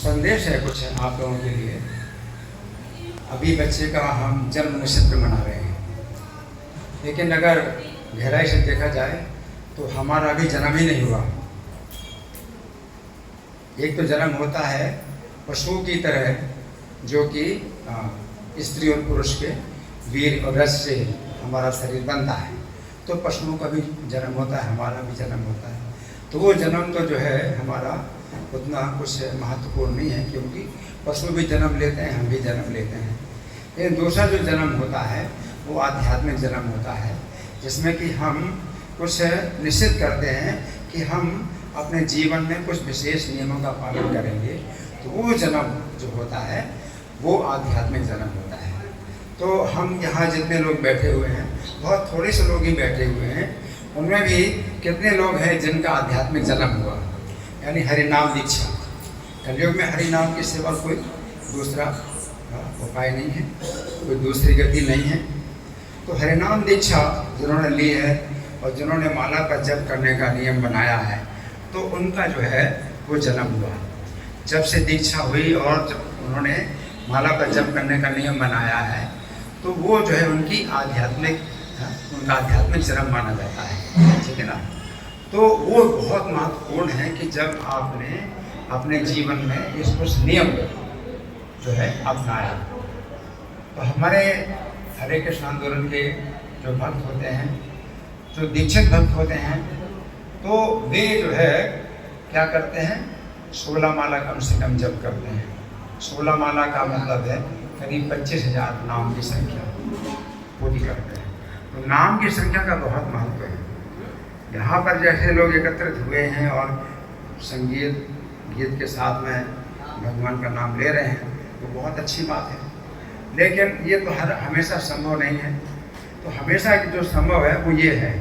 संदेश है कुछ आप लोगों के लिए। अभी बच्चे का हम जन्म नक्षत्र मना रहे हैं, लेकिन अगर गहराई से देखा जाए तो हमारा अभी जन्म ही नहीं हुआ। एक तो जन्म होता है पशुओं की तरह, जो कि स्त्री और पुरुष के वीर और रस से हमारा शरीर बनता है। तो पशुओं का भी जन्म होता है, हमारा भी जन्म होता है। तो वो जन्म तो जो है हमारा उतना कुछ महत्वपूर्ण नहीं है, क्योंकि पशु भी जन्म लेते हैं, हम भी जन्म लेते हैं। लेकिन दूसरा जो जन्म होता है वो आध्यात्मिक जन्म होता है, जिसमें कि हम कुछ निश्चित करते हैं कि हम अपने जीवन में कुछ विशेष नियमों का पालन करेंगे। तो वो जन्म जो होता है वो आध्यात्मिक जन्म होता है। तो हम यहाँ जितने लोग बैठे हुए हैं, बहुत थोड़े से लोग ही बैठे हुए हैं, उनमें भी कितने लोग हैं जिनका आध्यात्मिक जन्म हुआ, यानी हरिनाम दीक्षा। कलयुग में हरिनाम के सिवा कोई दूसरा उपाय नहीं है, कोई दूसरी गति नहीं है। तो हरिनाम दीक्षा जिन्होंने ली है और जिन्होंने माला का जप करने का नियम बनाया है, तो उनका जो है वो जन्म हुआ। जब से दीक्षा हुई और जब उन्होंने माला का जप करने का नियम बनाया है, तो वो जो है उनकी उनका आध्यात्मिक जन्म माना जाता है, ठीक है ना। तो वो बहुत महत्वपूर्ण है कि जब आपने अपने जीवन में इस कुछ नियम जो है अपनाया। तो हमारे हरे कृष्ण आंदोलन के जो भक्त होते हैं, जो दीक्षित भक्त होते हैं, तो वे जो है क्या करते हैं, 16 माला कम से कम जप करते हैं। 16 माला का मतलब है करीब 25,000 नाम की संख्या पूरी करते हैं। तो नाम की संख्या का बहुत महत्व है। यहाँ पर जैसे लोग एकत्रित हुए हैं और संगीत गीत के साथ में भगवान का नाम ले रहे हैं, तो बहुत अच्छी बात है। लेकिन ये तो हमेशा संभव नहीं है। तो हमेशा जो संभव है वो ये है,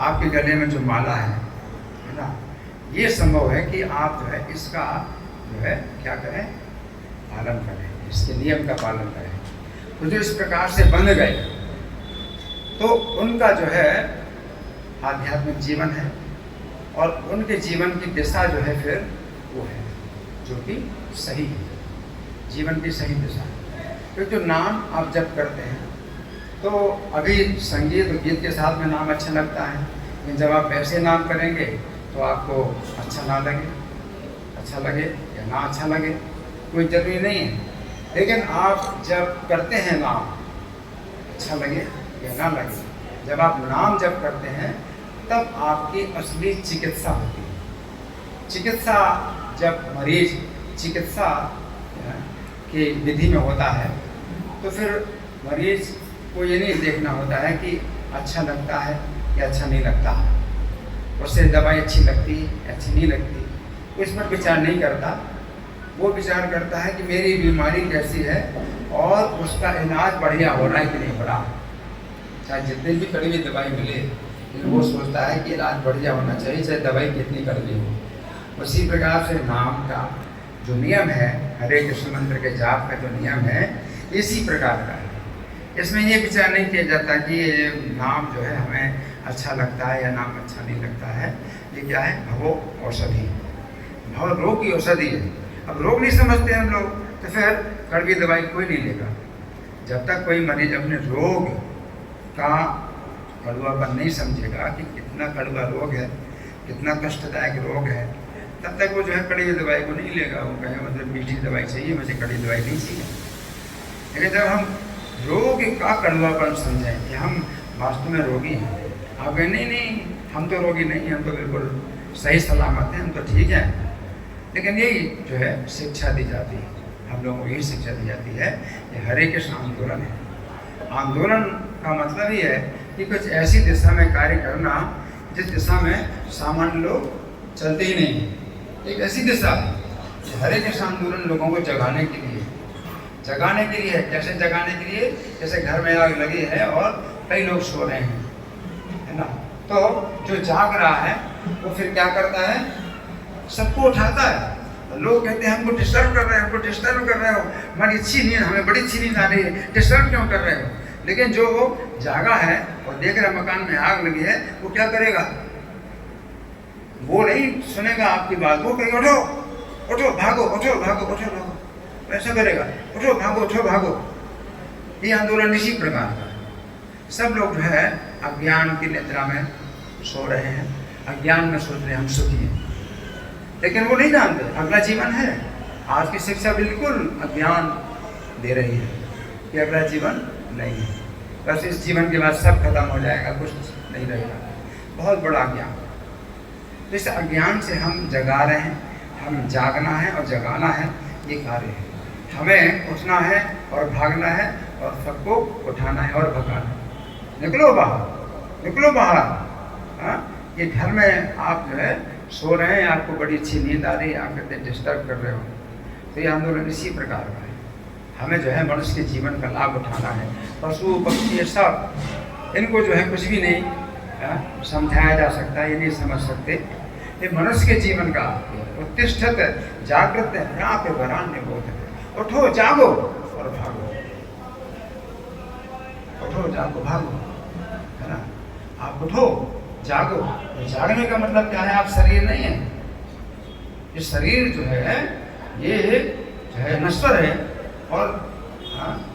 आपके गले में जो माला है ना, ये संभव है कि आप जो है इसका जो है क्या करें, पालन करें, इसके नियम का पालन करें। तो जो इस प्रकार से बंध गए, तो उनका जो है आध्यात्मिक जीवन है, और उनके जीवन की दिशा जो है फिर वो है जो कि सही है, जीवन की सही दिशा। तो जो नाम आप जब करते हैं, तो अभी संगीत और गीत के साथ में नाम अच्छा लगता है, लेकिन जब आप ऐसे नाम करेंगे तो आपको अच्छा ना लगे, अच्छा लगे या ना अच्छा लगे, कोई जरूरी नहीं है। लेकिन आप जब करते हैं नाम, अच्छा लगे या ना लगे, जब आप नाम जब करते हैं तब आपकी असली चिकित्सा होती है। चिकित्सा जब मरीज चिकित्सा की विधि में होता है, तो फिर मरीज को ये नहीं देखना होता है कि अच्छा लगता है या अच्छा नहीं लगता, उससे दवाई अच्छी लगती है अच्छी नहीं लगती, वो इस पर विचार नहीं करता। वो विचार करता है कि मेरी बीमारी कैसी है और उसका इलाज बढ़िया हो रहा है कि नहीं हो रहा। चाहे जितनी भी कड़वी दवाई मिले, लेकिन वो सोचता है कि इलाज बढ़िया होना चाहिए, चाहे दवाई कितनी कड़वी हो। उसी प्रकार से नाम का जो नियम है, हरे कृष्ण मंत्र के जाप का जो नियम है, इसी प्रकार का है। इसमें ये विचार नहीं किया जाता कि ये नाम जो है हमें अच्छा लगता है या नाम अच्छा नहीं लगता है। ये क्या है, भवो औषधि, भव रोग की औषधि है। अब रोग नहीं समझते हम लोग, तो फिर कड़वी दवाई कोई नहीं लेगा। जब तक कोई मरीज अपने रोग का कड़वापन नहीं समझेगा कि कितना कड़वा रोग है, कितना कष्टदायक रोग है, तब तक वो जो है कड़वी दवाई को नहीं लेगा। वो कहे मुझे मीठी दवाई चाहिए, मुझे कड़ी दवाई नहीं चाहिए। लेकिन जब हम रोग का कड़वापन समझें कि हम वास्तव में रोगी हैं, आप कहें नहीं हम तो रोगी नहीं, हम तो बिल्कुल सही सलामत हैं, हम तो ठीक हैं। लेकिन यही जो है शिक्षा दी जाती है, हम लोगों को यही शिक्षा दी जाती है कि हरे कृष्ण आंदोलन है। आंदोलन का मतलब ही है कि कुछ ऐसी दिशा में कार्य करना जिस दिशा में सामान्य लोग चलते ही नहीं हैं। एक ऐसी दिशा है। हरे कृष्ण आंदोलन लोगों को जगाने के लिए है। कैसे जगाने के लिए? जैसे घर में आग लगी है और कई लोग सो रहे हैं, है ना। तो जो जाग रहा है वो फिर क्या करता है, सबको उठाता है। लोग कहते हैं हमको डिस्टर्ब कर रहे हो, हमारी अच्छी नींद, हमें बड़ी अच्छी नींद आ रही है, डिस्टर्ब क्यों कर रहे हो। लेकिन जो वो जागा है और देख रहा मकान में आग लगी है, वो क्या करेगा, वो नहीं सुनेगा आपकी बात, वो कहेगा उठो उठो भागो, उठो भागो, उठो भागो, ऐसा करेगा, उठो भागो, उठो भागो। ये आंदोलन इसी प्रकार का है। सब लोग जो है अज्ञान की निद्रा में सो रहे हैं, अज्ञान में सोच रहे हैं हम सुखी हैं, लेकिन वो नहीं जानते अगला जीवन है। आज की शिक्षा बिल्कुल अज्ञान दे रही है कि अगला जीवन नहीं है, बस इस जीवन के बाद सब खत्म हो जाएगा, कुछ नहीं रहेगा। बहुत बड़ा अज्ञान। तो इस अज्ञान से हम जगा रहे हैं, हम जागना है और जगाना है, ये कार्य है। हमें उठना है और भागना है और सबको उठाना है और भगाना है। निकलो बाहर, निकलो बाहर। हाँ, ये घर में आप जो है सो रहे हैं, आपको बड़ी अच्छी नींद आ रही है, आप कहते डिस्टर्ब कर रहे हो। तो ये आंदोलन इसी प्रकार का है। हमें जो है मनुष्य के जीवन का लाभ उठाना है। पशु पक्षी सब, इनको जो है कुछ भी नहीं समझाया जा सकता, ये नहीं समझ सकते। ये मनुष्य के जीवन का उत्तिष्ठत जागृत यहाँ पे वरान्य बोध है। उठो जागो और भागो, उठो जागो भागो, है ना। आप उठो जागो। तो जागने का मतलब क्या है? आप शरीर नहीं है। ये शरीर जो है ये जो है नश्वर है और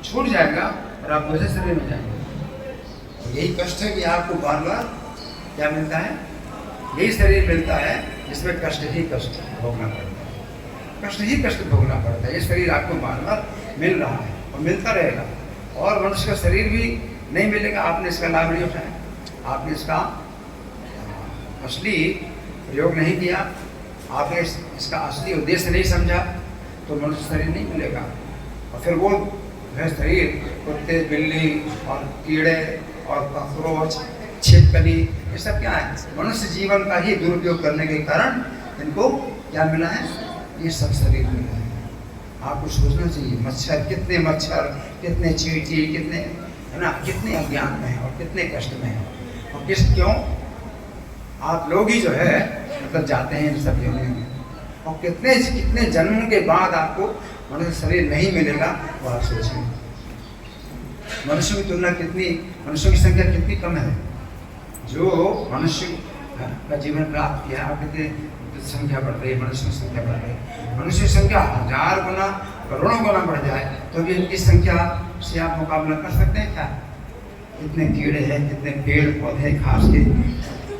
छूट जाएगा और आप दूसरे शरीर में जाएंगे। यही कष्ट है कि आपको बार बार क्या मिलता है? यही शरीर मिलता है जिसमें कष्ट ही कष्ट भोगना पड़ता है, कष्ट ही कष्ट भोगना पड़ता है। ये शरीर आपको बार बार मिल रहा है और मिलता रहेगा। और मनुष्य का शरीर भी नहीं मिलेगा, आपने इसका लाभ नहीं उठाया, आपने इसका असली प्रयोग नहीं किया, आपने इसका असली उद्देश्य नहीं समझा, तो मनुष्य शरीर नहीं मिलेगा। और फिर वो वह शरीर कुत्ते बिल्ली और कीड़े और कॉकरोच छिपकली ये सब क्या है? मनुष्य जीवन का ही दुरुपयोग करने के कारण इनको क्या मिला है? ये सब शरीर मिला है। आपको सोचना चाहिए मच्छर कितने चींटी कितने, है ना, कितने अज्ञान में है और कितने कष्ट में है। और क्यों आप लोग ही जो है मतलब जाते हैं इन सब योनियों में, और कितने जन्मों के बाद आपको मनुष्य शरीर नहीं मिलेगा, वो आप सोचिए। मनुष्यों की तुलना कितनी, मनुष्यों की संख्या कितनी कम है। जो मनुष्य का जीवन प्राप्त किया, आप कहते संख्या बढ़ रही है, मनुष्य की संख्या बढ़ रही है। मनुष्य की संख्या 1000 गुना करोड़ों गुना बढ़ जाए तो भी इनकी संख्या से आप मुकाबला कर सकते हैं क्या? कितने कीड़े हैं, कितने पेड़ पौधे, घास के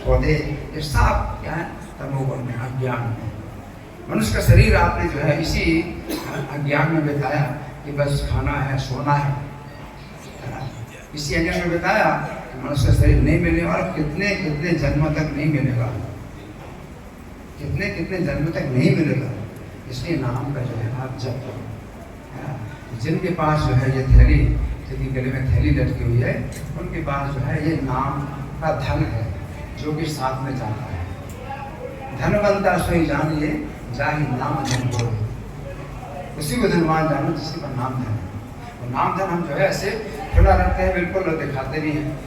पौधे, ये सब क्या है? तमोगुण में, अज्ञान में। मनुष्य का शरीर आपने जो है इसी अज्ञान में बिताया कि बस खाना है, सोना है, इसी अज्ञान में बिताया कि मनुष्य का शरीर नहीं मिलेगा और कितने जन्मों तक नहीं मिलेगा, कितने जन्मों तक नहीं मिलेगा। इसलिए नाम का जो है आप जप करो। जिनके पास जो है ये थैली, जिनकी गले में थैली लटकी हुई है, उनके पास जो है ये नाम का धन है जो कि साथ में जाता है। धनवंता सोई जानिए जाहि नाम धन बोल, उसी को धनवान जानो जिसके पर नाम धन है। और नाम धन हम जो है ऐसे खुला रखते हैं, बिल्कुल दिखाते भी हैं।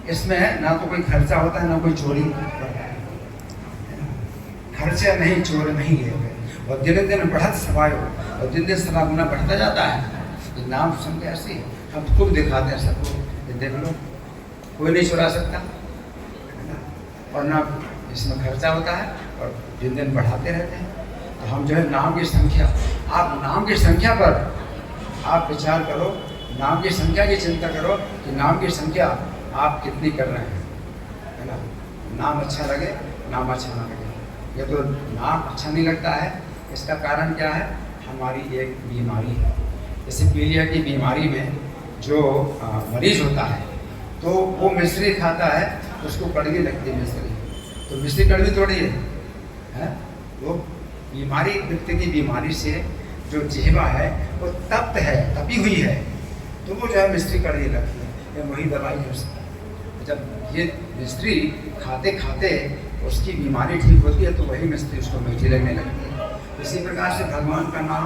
इसमें ना तो कोई खर्चा होता है ना कोई चोरी करता है, खर्चे नहीं चोर नहीं लिए गए। और दिन दिन बढ़त सवायो, और दिन दिन सवा गुना बढ़ता जाता है। ये नाम सुन के ऐसे हम खुद दिखाते हैं सबको, ये देख लो, कोई नहीं चुरा सकता, और ना इसमें खर्चा होता है और दिन दिन बढ़ाते रहते हैं। तो हम जो है नाम की संख्या, आप नाम की संख्या पर आप विचार करो, नाम की संख्या की चिंता करो कि नाम की संख्या आप कितनी कर रहे हैं, है ना। नाम अच्छा लगे, नाम अच्छा ना लगे, ये तो नाम अच्छा नहीं लगता है। इसका कारण क्या है? हमारी एक बीमारी है। जैसे पीलिया की बीमारी में जो मरीज होता है तो वो मिश्री खाता है, उसको कड़वी लगती है मिश्री, तो मिश्री कड़वी थोड़ी है। वो बीमारी, व्यक्ति की बीमारी से जो जिह्वा है वो तप्त है, तपी हुई है, तो वो जो है मिश्री कड़वी लगती है। ये वही दवाई है उसकी। जब ये मिश्री खाते खाते उसकी बीमारी ठीक होती है तो वही मिश्री उसको मीठी लगने लगती है। इसी प्रकार से भगवान का नाम,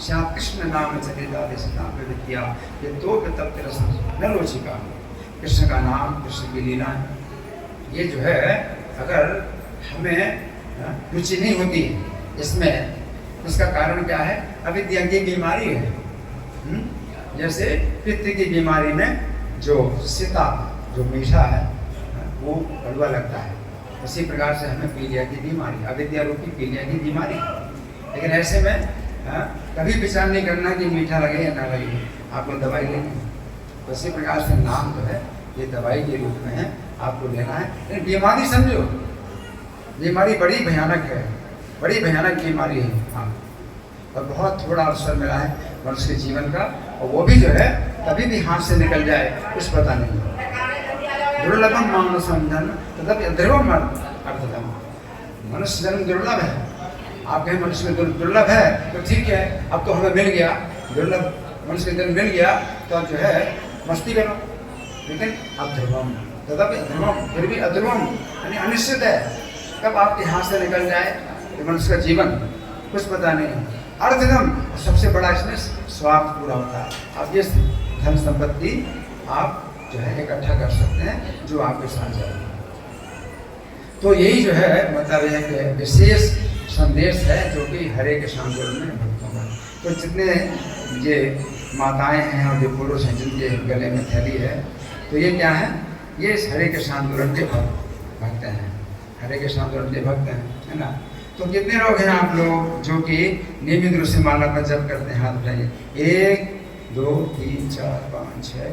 श्याम कृष्ण नाम चले दादे सदा विद्या, ये दो तप्त रस न रोचिका। कृष्ण का नाम, कृष्ण की लीला, ये जो है अगर हमें रुचि नहीं होती इसमें, इसका कारण क्या है? अविद्या की बीमारी है। जैसे पित्त की बीमारी में जो सीता जो मीठा है वो कड़वा लगता है, उसी प्रकार से हमें पीलिया की बीमारी, अविद्या रूपी पीलिया की बीमारी, लेकिन ऐसे में कभी विचार नहीं करना कि मीठा लगे या ना लगे, आपको दवाई लेनी है। उसी प्रकार से नाम जो है ये दवाई के रूप में है, आपको लेना है। लेकिन बीमारी समझो, बीमारी बड़ी भयानक है, बड़ी भयानक बीमारी है। हाँ, और बहुत थोड़ा अवसर मिला है मनुष्य के जीवन का, और वो भी जो है कभी भी हाथ से निकल जाए कुछ पता नहीं। दुर्लभम मानुषम जन्म तदपि दुर्लभम अर्थतम, मनुष्य जन्म दुर्लभ है। आप कहें मनुष्य में दुर्लभ है तो ठीक है, अब तो हमें मिल गया, दुर्लभ मनुष्य का जन्म मिल गया तो अब जो है मस्ती करो। लेकिन अब ध्रुवम तदपि ध्रुवम, फिर भी अध्रुवम यानी अनिश्चित है, कब आपके हाथ से निकल जाए तो मनुष्य का जीवन कुछ पता नहीं। अर्धधम, सबसे बड़ा इसमें स्वार्थ पूरा होता है। आप ये धन संपत्ति आप जो है इकट्ठा कर सकते हैं जो आपके साथ जाए। तो यही जो है मतलब एक विशेष संदेश है जो कि हरे कृष्ण आंदोलन में भक्तों का। तो जितने ये माताएं हैं और जो पुरुष हैं जिनके गले में थैली है, तो ये क्या है, ये इस हरे कृष्ण आंदोलन के भक्त हैं, हरे कृष्ण आंदोलन के भक्त हैं, है ना। तो कितने लोग हैं आप लोग जो कि नियमित रूप से माला पर जप करते हैं? हाथ उठाइए। 1 2 3 4 5 6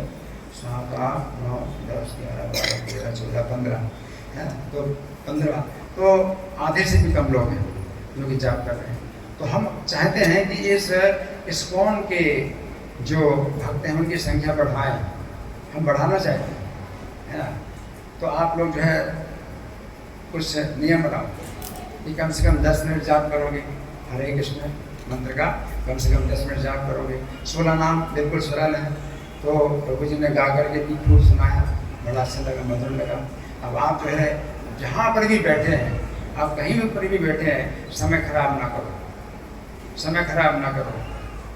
7 8 9 10 11 12 13 14 15 है ना। तो 15, तो आधे से भी कम लोग हैं जो कि जाप कर रहे हैं। तो हम चाहते हैं कि इस इस्कॉन के जो भक्त हैं उनकी संख्या बढ़ाएं, हम बढ़ाना चाहते हैं, है ना। तो आप लोग जो है कुछ नियम बनाओ कि कम से कम 10 मिनट जाप करोगे हरे कृष्ण मंत्र का, कम से कम 10 मिनट जाप करोगे। 16 नाम बिल्कुल सरल है। तो प्रभु जी ने गा करके भी खूब सुनाया, बड़ा अच्छा लगा, मधुर लगा। अब आप जो है जहाँ पर भी बैठे हैं, आप कहीं पर भी बैठे हैं, समय खराब ना करो, समय खराब ना करो।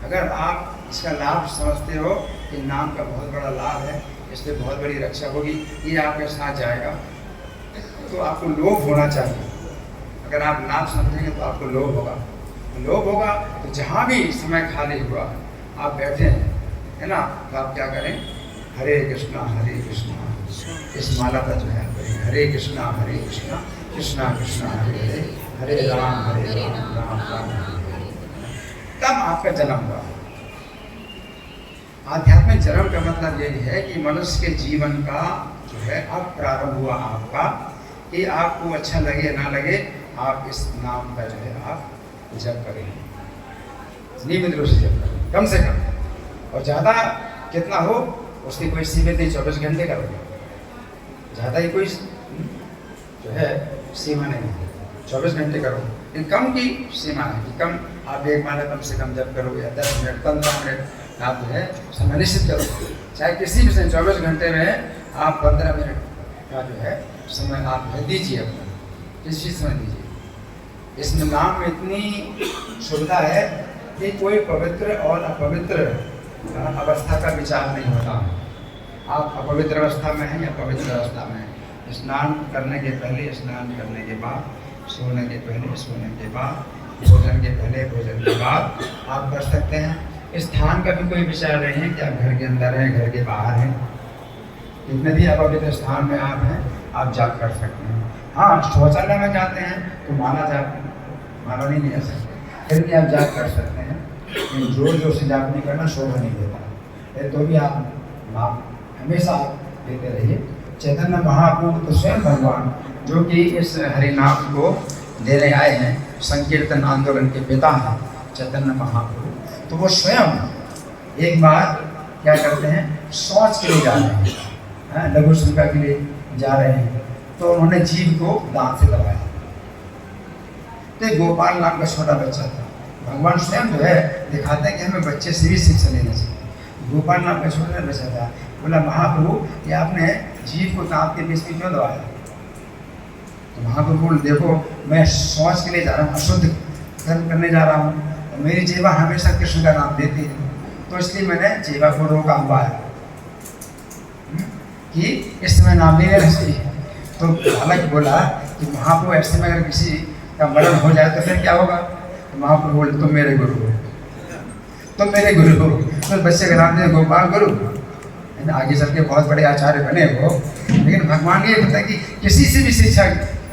अगर आप इसका लाभ समझते हो कि नाम का बहुत बड़ा लाभ है, इससे बहुत बड़ी रक्षा होगी, ये आपके साथ जाएगा, तो आपको लोभ होना चाहिए। अगर आप नाम समझेंगे तो आपको लोभ होगा, लोभ होगा तो जहाँ भी समय खाली हुआ आप बैठे हैं, है ना, तो आप क्या करें, हरे कृष्णा इस माला का जो है हरे कृष्णा कृष्णा कृष्णा हरे हरे, हरे राम राम राम हरे। तब आपका जन्म हुआ। आध्यात्मिक जन्म का मतलब यही है कि मनुष्य के जीवन का जो है अब प्रारंभ हुआ आपका, कि आपको अच्छा लगे ना लगे आप इस नाम का जो है आप जप करें, नियमित रूप से जप करें, कम से कम। और ज़्यादा कितना हो उसकी कोई सीमित नहीं, 24 घंटे करोगे, ज़्यादा ही कोई जो है सीमा नहीं है, 24 घंटे करो। लेकिन कम की सीमा है कि कम आप एक माला कम से कम जप करोगे, या 10 मिनट 15 मिनट आप जो है समय निश्चित करो। चाहे किसी भी से 24 घंटे में आप 15 मिनट का जो है समय आप दीजिए, अपना किसी समय दीजिए। इसमें नाम में इतनी सुविधा है कि कोई पवित्र और अपवित्र अवस्था का विचार नहीं होता। आप अपवित्र अवस्था में हैं या पवित्र अवस्था में हैं, स्नान करने के पहले, स्नान करने के बाद, सोने के पहले, सोने के बाद, भोजन के पहले, भोजन के बाद आप कर सकते हैं। स्थान का भी कोई विचार नहीं है कि आप घर के अंदर हैं, घर के बाहर हैं, जितने भी अपवित्र स्थान में आप हैं आप जाप कर सकते हैं। हाँ, शौचालय में जाते हैं तो माला नहीं ले सकते, फिर भी आप जाप कर सकते हैं। लेकिन जोर जोर से जाप नहीं करना शोभा नहीं देता, तो भी आप नाम हमेशा आप लेते रहिए। चैतन्य महाप्रभु तो स्वयं भगवान जो कि इस हरिनाम को देने आए हैं, संकीर्तन आंदोलन के पिता हैं चैतन्य महाप्रभु, तो वो स्वयं एक बार क्या करते हैं, शौच के लिए जा रहे हैं, लघु शंका के लिए जा रहे हैं, तो उन्होंने जीभ को दांत से दबाया। तो गोपाल नाम का छोटा बच्चा था, भगवान स्वयं जो है दिखाते हैं कि हमें बच्चे से भी शिक्षा लेना चाहिए। गोपाल नाम का छोटा बच्चा था, बोला महाप्रभु ये आपने जीभ को दांत के बीच में क्यों दबाया? तो महाप्रभु बोले देखो मैं शौच के लिए जा रहा हूँ, अशुद्ध कर्म करने जा रहा हूँ, और मेरी जीवा हमेशा कृष्ण का नाम देती है, तो इसलिए मैंने जीवा को रोका हुआ है कि इस समय नाम नहीं लेना चाहिए। तो बालक बोला कि महाप्रभु ऐसे में अगर किसी का मरण हो जाए तो फिर क्या होगा? तो महाप्रभु बोले तुम मेरे गुरु हो, तुम मेरे गुरु हो। तो बच्चे का नाम दे गोपाल गुरु, आगे चल के बहुत बड़े आचार्य बने हो। लेकिन भगवान ये होता है कि किसी से भी शिक्षा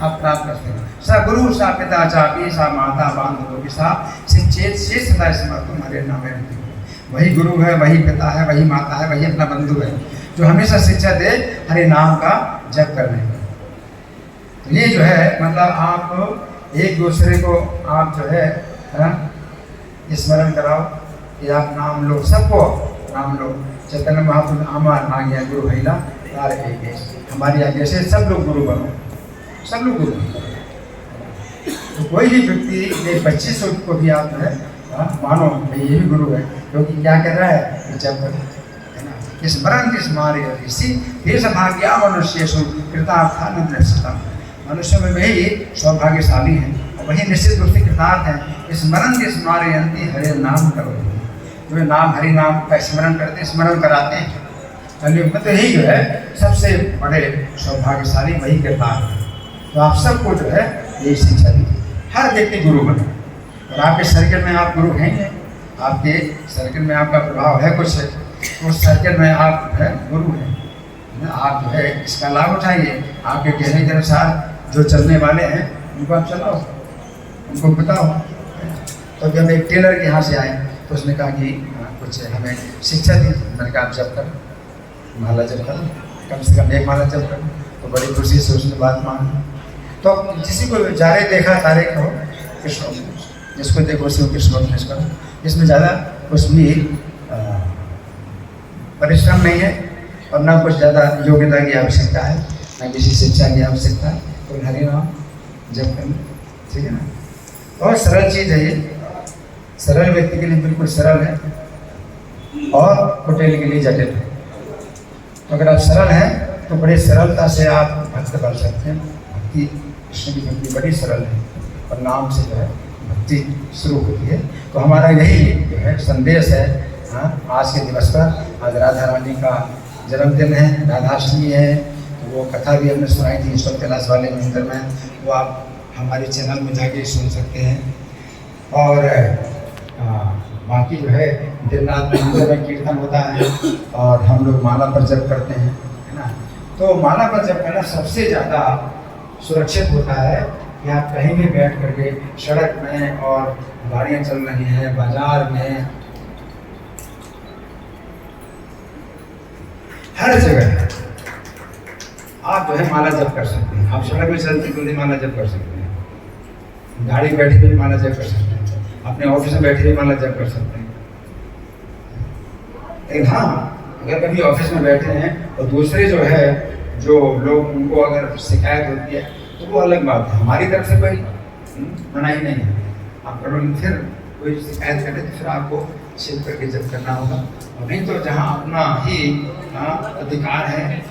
आप प्राप्त करते हैं। सा गुरु सा पिता चापी सा माता बांधव सा शिक्षेत से सदा स्मरण हरे नाम है। वही गुरु है, वही पिता है, वही माता है, वही अपना बंधु है जो हमेशा शिक्षा दे हरे नाम का जप करने का। तो ये जो है मतलब आप एक दूसरे को आप जो है स्मरण कराओ कि आप नाम लो, सबको नाम लो। चैतन्य महाप्रभु हमार आज्ञा गुरु हैला तार हमारी आज्ञा से सब लोग गुरु बनो, सब लोग गुरु बनो। तो कोई भी व्यक्ति ये 25 को भी आप है मानो भाई ये भी गुरु है, क्योंकि क्या कर रहा है जब है ना स्मरण स्मार्य इसी देश भाग्या मनुष्य कृतार्थान मनुष्य में वही सौभाग्यशाली हैं और वही निश्चित रूप से कृतार्थ हैं। स्मरण स्मारयंती हरे नाम करो, जो नाम हरि नाम का स्मरण करते स्मरण कराते हैं कलयुग में, तो यही जो है सबसे बड़े सौभाग्यशाली वही कृतार्थ है। तो आप सबको जो है यही शिक्षा दीजिए, हर व्यक्ति गुरु बने। और आपके सर्कल में आप गुरु हैं, आपके सर्कल में आपका प्रभाव है कुछ है, उस सर्कल में आप है गुरु हैं, आप जो है इसका लाभ उठाइए। आपके कहने के अनुसार जो चलने वाले हैं उनको आप चलाओ, उनको बताओ। तो जब एक टेलर के यहाँ से आए तो उसने कहा कि कुछ हमें शिक्षा दी। मैंने कहा आप जब करो, माला जब करो, कम से कम एक माला जब करो। तो बड़ी खुशी से उसने बात मानी। तो किसी को जारे देखा तारे कहो कृष्ण, जिसको देखो उसी को कृष्ण उपदेश करो। इसमें ज़्यादा कुछ भी परिश्रम नहीं है और ना कुछ ज़्यादा योग्यता की आवश्यकता है, ना किसी शिक्षा की आवश्यकता है। तो हरि नाम जब करना, ठीक है ना। बहुत सरल चीज़ है ये, सरल व्यक्ति के लिए बिल्कुल सरल है और कुटिल के लिए जटिल है। तो अगर आप सरल हैं तो बड़ी सरलता से आप भक्त बन सकते हैं। भक्ति कृष्ण की भक्ति बड़ी सरल है और नाम से जो है भक्ति शुरू होती है। तो हमारा यही जो है संदेश है। हाँ, आज के दिवस पर आज राधा रानी का जन्मदिन है, राधाष्टमी है। तो वो कथा भी हमने सुनाई थी ईश्वर कैलाश वाले मंदिर में, वो आप हमारे चैनल में जाके सुन सकते हैं। और बाकी जो है दिन रात मंदिर में कीर्तन होता है और हम लोग माला पर जप करते हैं, है ना। तो माला पर जप करना सबसे ज़्यादा सुरक्षित होता है कि आप कहीं भी बैठ करके सड़क में और गाड़ियाँ चल रही हैं, बाजार में, हर जगह आप जो है माला जप कर सकते हैं। आप सड़क में चलते हुए माला जप कर सकते हैं, गाड़ी बैठे हुए माला जप कर सकते हैं, अपने ऑफिस में बैठे हुए माला जप कर सकते हैं। लेकिन हाँ, अगर कभी ऑफिस में बैठे हैं और दूसरे जो है जो लोग उनको अगर शिकायत होती है तो वो अलग बात है, हमारी तरफ से कोई मनाही नहीं है। आप करोगे फिर कोई शिकायत करे तो फिर आपको छिप करके जब करना होगा। और नहीं तो जहाँ अपना ही अधिकार है